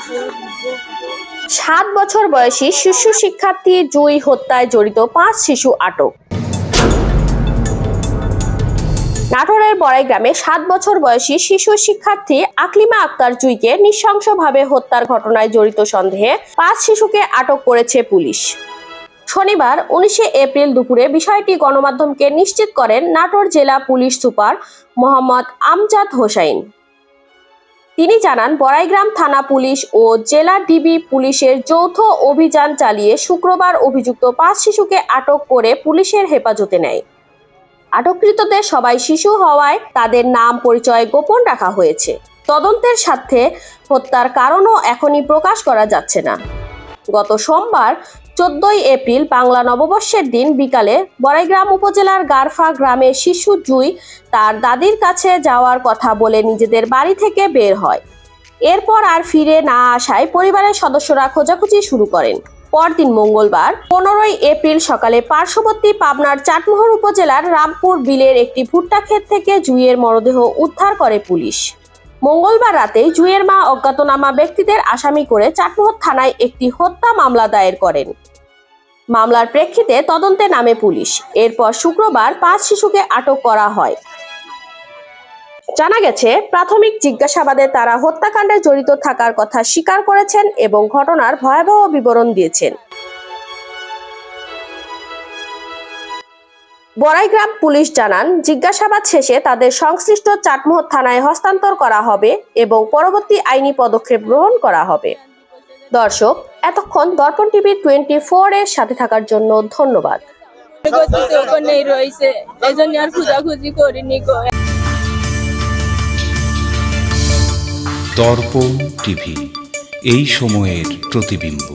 7 বছর বয়সী শিশু শিক্ষার্থী জুই হত্যায় জড়িত 5 শিশু আটক। নাটোরের বড়াইগ্রামে 7 বছর বয়সী শিশু শিক্ষার্থী আকলিমা আক্তার জুইকে নৃশংসভাবে হত্যার ঘটনায় জড়িত সন্দেহে 5 শিশুকে আটক করেছে পুলিশ। শনিবার 19 এপ্রিল দুপুরে বিষয়টি গণমাধ্যমকে নিশ্চিত করেন নাটোর জেলা পুলিশ সুপার মোহাম্মদ আমজাদ হোসাইন। তিনি জানান, বড়াইগ্রাম থানা পুলিশ ও জেলা ডিবি পুলিশের যৌথ অভিযান চালিয়ে শুক্রবার অভিযুক্ত 5 শিশুকে আটক করে পুলিশের হেফাজতে নেয়। আটককৃতদের সবাই শিশু হওয়ায় তাদের নাম পরিচয় গোপন রাখা হয়েছে। তদন্তের স্বার্থে হত্যার কারণও এখনই প্রকাশ করা যাচ্ছে না। গত সোমবার 14 এপ্রিল বাংলা নববর্ষের দিন বিকালে বড়াইগ্রাম উপজেলার গারফা গ্রামের শিশু জুই তার দাদির কাছে যাওয়ার কথা বলে নিজেদের বাড়ি থেকে বের হয়। এরপর আর ফিরে না আসায় পরিবারের সদস্যরা খোঁজাখুঁজি শুরু করেন। পরদিন মঙ্গলবার 15 এপ্রিল সকালে পার্শ্ববর্তী পাবনার চাটমোহর উপজেলার রামপুর বিলের একটি ভুট্টা ক্ষেত থেকে জুইয়ের মরদেহ উদ্ধার করে পুলিশ। মঙ্গলবার রাতে জুইয়ের মা অজ্ঞাতনামা ব্যক্তিদের আসামি করে চাটমোহর থানায় একটি হত্যা মামলা দায়ের করেন। মামলার প্রেক্ষিতে তদন্তে নামে পুলিশ। এরপর শুক্রবার 5 শিশুকে আটক করা হয়। জানা গেছে, প্রাথমিক জিজ্ঞাসাবাদে তারা হত্যাকাণ্ডে জড়িত থাকার কথা স্বীকার করেছেন এবং ঘটনার ভয়াবহ বিবরণ দিয়েছেন। বড়াইগ্রাম পুলিশ জানান, জিজ্ঞাসাবাদ শেষে তাদের সংশ্লিষ্ট চাটমোহর থানায় হস্তান্তর করা হবে এবং পরবর্তী আইনি পদক্ষেপ গ্রহণ করা হবে। দর্শক, এতক্ষণ দর্পণ টিভি 24 এর সাথে থাকার জন্য ধন্যবাদ। দর্পণ টিভি, এই সময়ের প্রতিবিম্ব।